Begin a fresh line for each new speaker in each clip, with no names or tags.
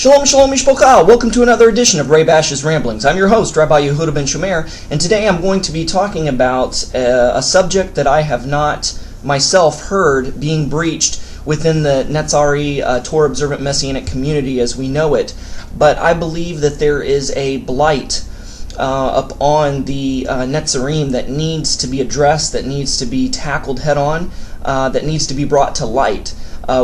Shalom, shalom, mishpocha. Welcome to another edition of Ray Bash's Ramblings. I'm your host, Rabbi Yehuda Ben Shomer, and today I'm going to be talking about a subject that I have not myself heard being breached within the Natsarim Torah observant Messianic community as we know it. But I believe that there is a blight upon the Natsarim that needs to be addressed, that needs to be tackled head on, that needs to be brought to light.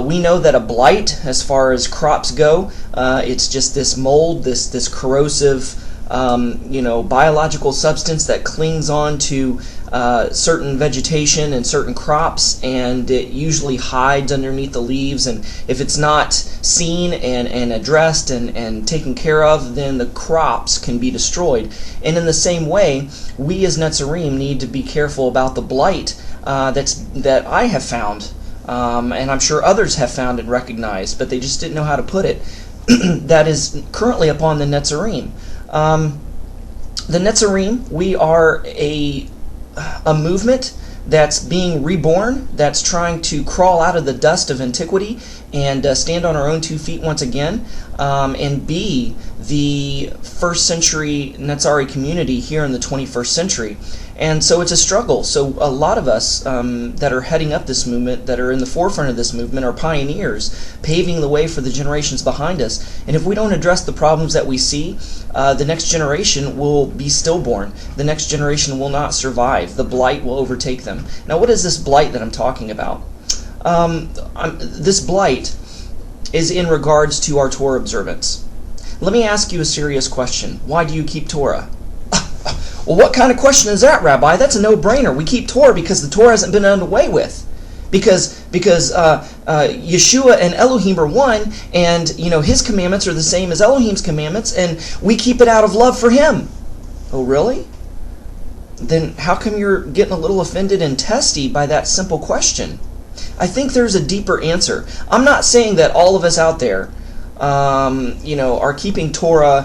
We know that a blight, as far as crops go, it's just this mold, this corrosive, biological substance that clings on to certain vegetation and certain crops, and it usually hides underneath the leaves. And if it's not seen and addressed and taken care of, then the crops can be destroyed. And in the same way, we as Natsarim need to be careful about the blight that I have found. And I'm sure others have found and recognized, but they just didn't know how to put it, that is currently upon the Natsarim. The Natsarim, we are a movement that's being reborn, that's trying to crawl out of the dust of antiquity and stand on our own 2 feet once again, and be the first century Natsari community here in the 21st century. And so it's a struggle. So a lot of us that are heading up this movement, that are in the forefront of this movement, are pioneers, paving the way for the generations behind us. And if we don't address the problems that we see, the next generation will be stillborn. The next generation will not survive. The blight will overtake them. Now, what is this blight that I'm talking about? This blight is in regards to our Torah observance. Let me ask you a serious question. Why do you keep Torah? Well, what kind of question is that, Rabbi? That's a no-brainer. We keep Torah because the Torah hasn't been done away with. Because Yeshua and Elohim are one, and His commandments are the same as Elohim's commandments, and we keep it out of love for Him. Oh, really? Then how come you're getting a little offended and testy by that simple question? I think there's a deeper answer. I'm not saying that all of us out there, are keeping Torah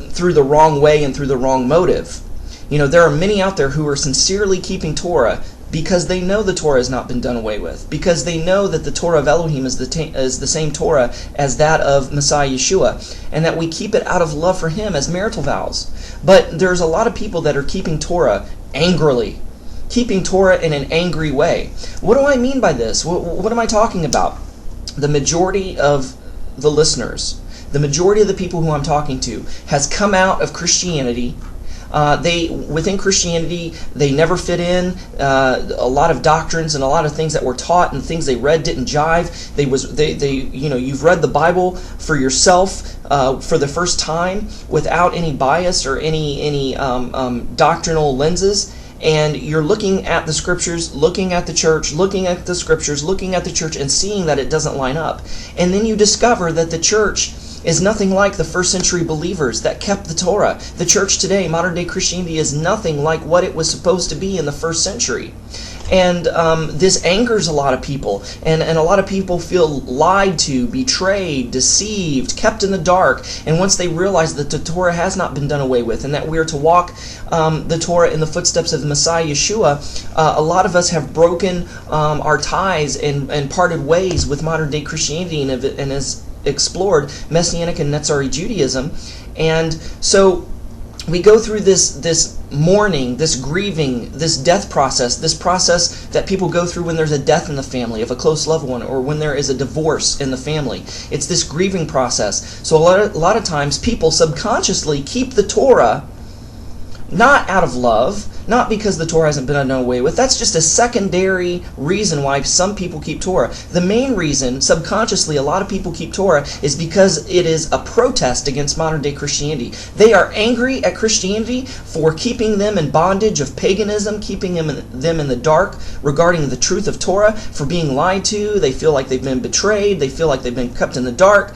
through the wrong way and through the wrong motive. There are many out there who are sincerely keeping Torah because they know the Torah has not been done away with, because they know that the Torah of Elohim is the same Torah as that of Messiah Yeshua, and that we keep it out of love for Him as marital vows. But there's a lot of people that are keeping Torah angrily, keeping Torah in an angry way. What do I mean by this? What am I talking about? The majority of the listeners, the majority of the people who I'm talking to, has come out of Christianity. Within Christianity, they never fit in. A lot of doctrines and a lot of things that were taught and things they read didn't jive. You've read the Bible for yourself for the first time without any bias or any doctrinal lenses. And you're looking at the scriptures, looking at the church, looking at the scriptures, looking at the church, and seeing that it doesn't line up. And then you discover that the church is nothing like the first century believers that kept the Torah. The church today, modern day Christianity, is nothing like what it was supposed to be in the first century. And this angers a lot of people, and a lot of people feel lied to, betrayed, deceived, kept in the dark. And once they realize that the Torah has not been done away with, and that we are to walk the Torah in the footsteps of the Messiah Yeshua, a lot of us have broken our ties and parted ways with modern day Christianity and has explored Messianic and Natsari Judaism. And so we go through this mourning, this grieving, this death process, this process that people go through when there's a death in the family of a close loved one, or when there is a divorce in the family. It's this grieving process. So a lot of times people subconsciously keep the Torah not out of love, not because the Torah hasn't been done away with. That's just a secondary reason why some people keep Torah. The main reason, subconsciously, a lot of people keep Torah is because it is a protest against modern-day Christianity. They are angry at Christianity for keeping them in bondage of paganism, keeping them in the dark regarding the truth of Torah, for being lied to. They feel like they've been betrayed. They feel like they've been kept in the dark.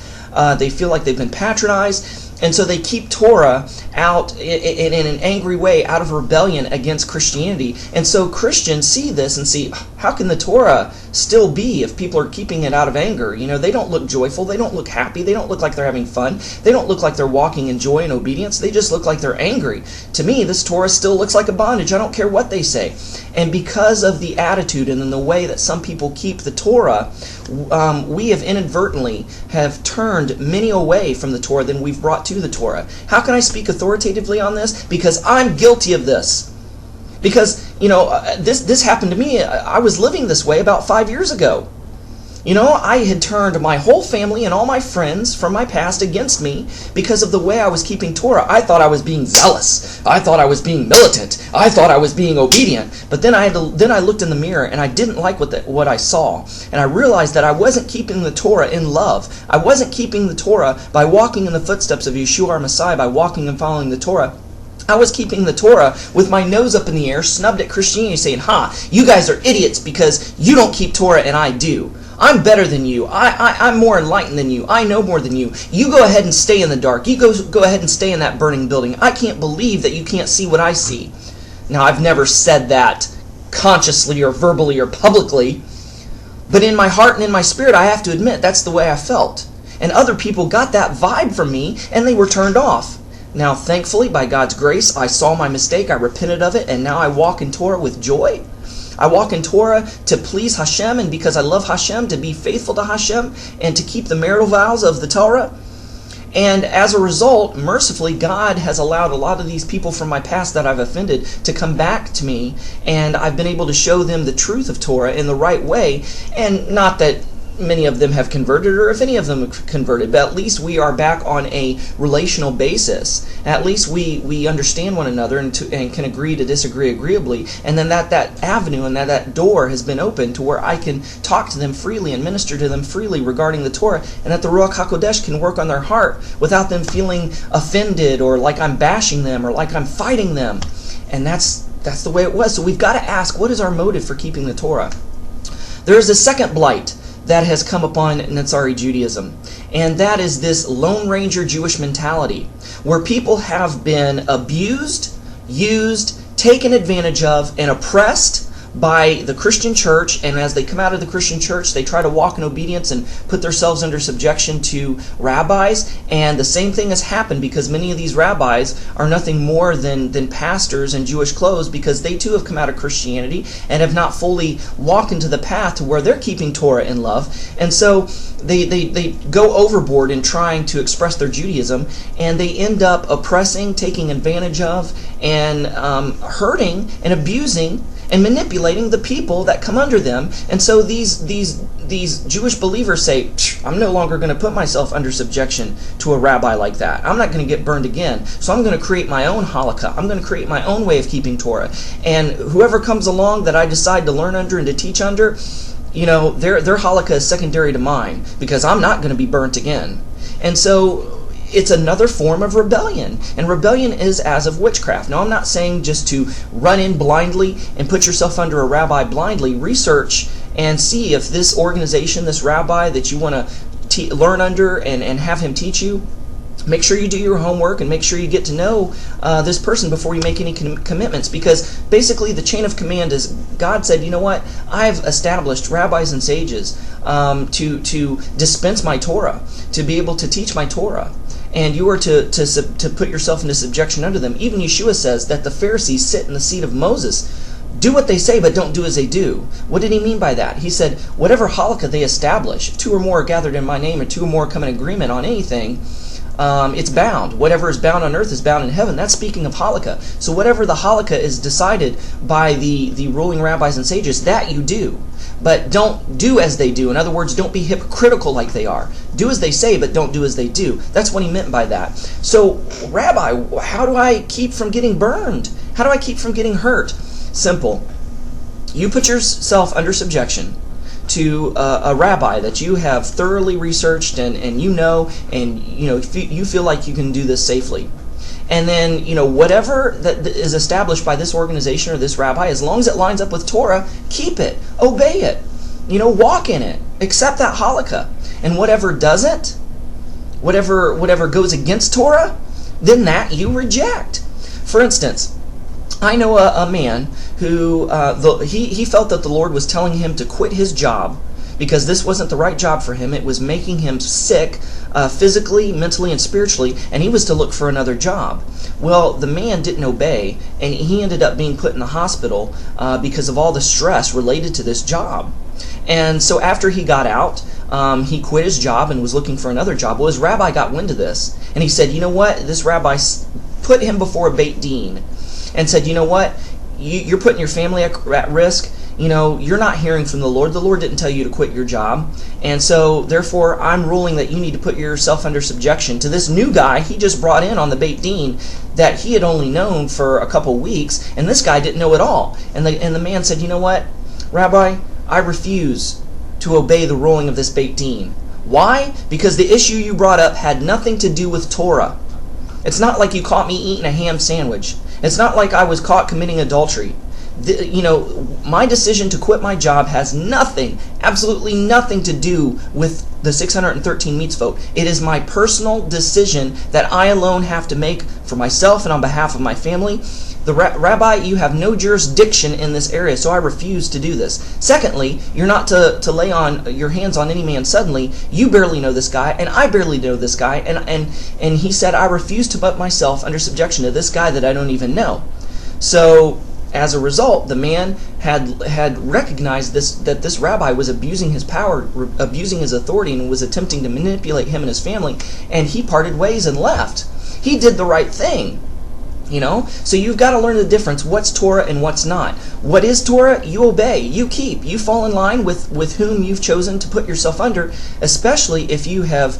They feel like they've been patronized. And so they keep Torah out in an angry way, out of rebellion against Christianity. And so Christians see this and see, how can the Torah still be if people are keeping it out of anger? They don't look joyful. They don't look happy. They don't look like they're having fun. They don't look like they're walking in joy and obedience. They just look like they're angry. To me, this Torah still looks like a bondage. I don't care what they say. And because of the attitude and in the way that some people keep the Torah, we have inadvertently have turned many away from the Torah than we've brought to the Torah. How can I speak authoritatively on this? Because I'm guilty of this. Because, this happened to me. I was living this way about 5 years ago. I had turned my whole family and all my friends from my past against me because of the way I was keeping Torah. I thought I was being zealous. I thought I was being militant. I thought I was being obedient. But then I looked in the mirror and I didn't like what I saw. And I realized that I wasn't keeping the Torah in love. I wasn't keeping the Torah by walking in the footsteps of Yeshua our Messiah, by walking and following the Torah. I was keeping the Torah with my nose up in the air, snubbed at Christianity, saying, you guys are idiots because you don't keep Torah and I do. I'm better than you. I'm more enlightened than you. I know more than you. You go ahead and stay in the dark. You go ahead and stay in that burning building. I can't believe that you can't see what I see. Now, I've never said that consciously or verbally or publicly, but in my heart and in my spirit, I have to admit that's the way I felt. And other people got that vibe from me, and they were turned off. Now, thankfully, by God's grace, I saw my mistake, I repented of it, and now I walk in Torah with joy. I walk in Torah to please Hashem, and because I love Hashem, to be faithful to Hashem, and to keep the marital vows of the Torah. And as a result, mercifully, God has allowed a lot of these people from my past that I've offended to come back to me, and I've been able to show them the truth of Torah in the right way, and not that many of them have converted, or if any of them have converted, but at least we are back on a relational basis. At least we understand one another and can agree to disagree agreeably, and then that avenue and that door has been opened to where I can talk to them freely and minister to them freely regarding the Torah, and that the Ruach HaKodesh can work on their heart without them feeling offended or like I'm bashing them or like I'm fighting them. And that's the way it was. So we've got to ask, what is our motive for keeping the Torah? There is a second blight that has come upon Natsarim Judaism, and that is this Lone Ranger Jewish mentality, where people have been abused, used, taken advantage of, and oppressed by the Christian church, and as they come out of the Christian church, they try to walk in obedience and put themselves under subjection to rabbis, and the same thing has happened because many of these rabbis are nothing more than pastors in Jewish clothes, because they too have come out of Christianity and have not fully walked into the path to where they're keeping Torah in love, and so they go overboard in trying to express their Judaism, and they end up oppressing, taking advantage of, and hurting and abusing and manipulating the people that come under them. And so these Jewish believers say, I'm no longer going to put myself under subjection to a rabbi like that. I'm not going to get burned again. So I'm going to create my own halakha. I'm going to create my own way of keeping Torah. And whoever comes along that I decide to learn under and to teach under, their halakha is secondary to mine, because I'm not going to be burnt again. And so it's another form of rebellion, and rebellion is as of witchcraft. Now, I'm not saying just to run in blindly and put yourself under a rabbi blindly. Research and see if this organization, this rabbi that you want to learn under and have him teach you, make sure you do your homework and make sure you get to know this person before you make any commitments, because basically the chain of command is God said, you know what, I've established rabbis and sages to dispense my Torah, to be able to teach my Torah. And you are to put yourself into subjection under them. Even Yeshua says that the Pharisees sit in the seat of Moses. Do what they say, but don't do as they do. What did he mean by that? He said, whatever halakha they establish, if 2 or more are gathered in my name, or 2 or more come in agreement on anything, it's bound. Whatever is bound on earth is bound in heaven. That's speaking of halakha. So whatever the halakha is decided by the ruling rabbis and sages, that you do. But don't do as they do. In other words, don't be hypocritical like they are. Do as they say, but don't do as they do. That's what he meant by that. So, Rabbi, how do I keep from getting burned? How do I keep from getting hurt? Simple. You put yourself under subjection to a rabbi that you have thoroughly researched and you feel like you can do this safely. And then, whatever that is established by this organization or this rabbi, as long as it lines up with Torah, keep it, obey it, walk in it, accept that halakha. And whatever doesn't, whatever goes against Torah, then that you reject. For instance, I know a man who he felt that the Lord was telling him to quit his job because this wasn't the right job for him. It was making him sick physically, mentally, and spiritually, and he was to look for another job. Well, the man didn't obey, and he ended up being put in the hospital because of all the stress related to this job. And so after he got out, he quit his job and was looking for another job. Well, his rabbi got wind of this, and he said, you know what? This rabbi put him before a Beit Din and said, you know what? You're putting your family at risk. You're not hearing from the Lord. The Lord didn't tell you to quit your job. And so, therefore, I'm ruling that you need to put yourself under subjection to this new guy he just brought in on the Beit Din that he had only known for a couple weeks, and this guy didn't know at all. And the man said, you know what, Rabbi, I refuse to obey the ruling of this Beit Din. Why? Because the issue you brought up had nothing to do with Torah. It's not like you caught me eating a ham sandwich. It's not like I was caught committing adultery. My decision to quit my job has nothing, absolutely nothing to do with the 613 mitzvot. It is my personal decision that I alone have to make for myself and on behalf of my family. The Rabbi, you have no jurisdiction in this area, so I refuse to do this. Secondly, you're not to lay on your hands on any man suddenly. You barely know this guy, and I barely know this guy, and he said, I refuse to put myself under subjection to this guy that I don't even know. So, as a result, the man had recognized that this rabbi was abusing his power, abusing his authority, and was attempting to manipulate him and his family, and he parted ways and left. He did the right thing. So you've got to learn the difference, what's Torah and what's not. What is Torah, you obey, you keep, you fall in line with whom you've chosen to put yourself under, especially if you have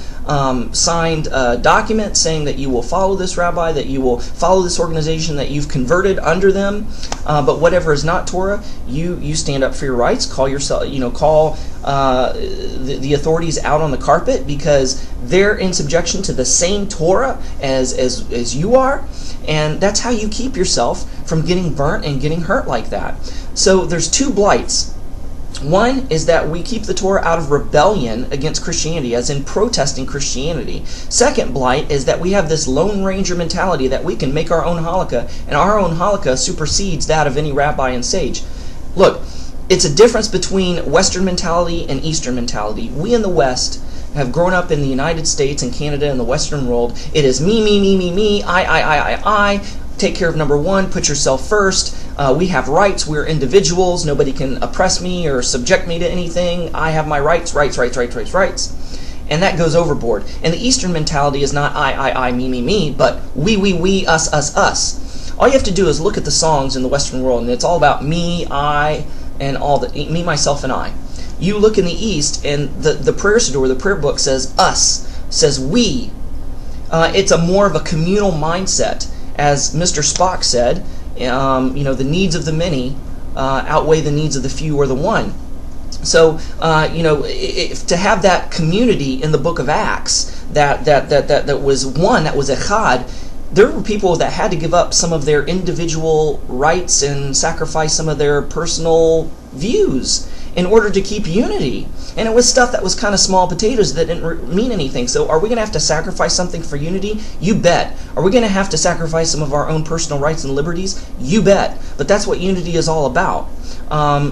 signed a document saying that you will follow this rabbi, that you will follow this organization, that you've converted under them. But whatever is not Torah, you stand up for your rights, call the authorities out on the carpet because they're in subjection to the same Torah as you are. And that's how you keep yourself from getting burnt and getting hurt like that. So there's two blights. One is that we keep the Torah out of rebellion against Christianity, as in protesting Christianity. Second blight is that we have this Lone Ranger mentality that we can make our own halakha, and our own halakha supersedes that of any rabbi and sage. Look, it's a difference between Western mentality and Eastern mentality. We in the West have grown up in the United States and Canada and the Western world. It is me, I. Take care of number one, put yourself first. We have rights, we're individuals, nobody can oppress me or subject me to anything. I have my rights. And that goes overboard. And the Eastern mentality is not I, me, but we, us. All you have to do is look at the songs in the Western world, and it's all about me, I, and all the me, myself, and I. You look in the East, and the prayer siddur, the prayer book says us, says we. It's a more of a communal mindset. As Mr. Spock said, the needs of the many outweigh the needs of the few or the one. So, to have that community in the book of Acts, that was one, that was echad, there were people that had to give up some of their individual rights and sacrifice some of their personal views in order to keep unity. And it was stuff that was kind of small potatoes that didn't mean anything. So are we going to have to sacrifice something for unity? You bet. Are we going to have to sacrifice some of our own personal rights and liberties? You bet. But that's what unity is all about.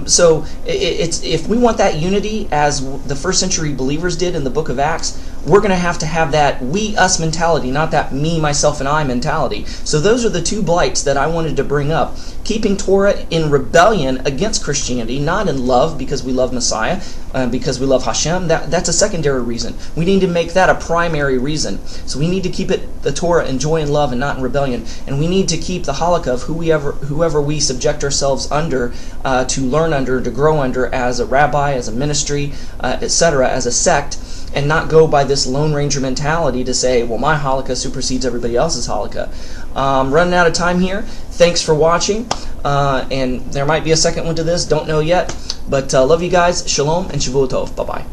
So if we want that unity as the first century believers did in the book of Acts, we're going to have that we-us mentality, not that me, myself, and I mentality. So those are the two blights that I wanted to bring up. Keeping Torah in rebellion against Christianity, not in love because we love Messiah, because we love Hashem. That's a secondary reason. We need to make that a primary reason. So we need to keep the Torah in joy and love and not in rebellion. And we need to keep the halakha of whoever we subject ourselves under, to learn under, to grow under as a rabbi, as a ministry, etc., as a sect, and not go by this Lone Ranger mentality to say, well, my halakha supersedes everybody else's halakha. Running out of time here. Thanks for watching. And there might be a second one to this. Don't know yet. But love you guys. Shalom and Shavua Tov. Bye-bye.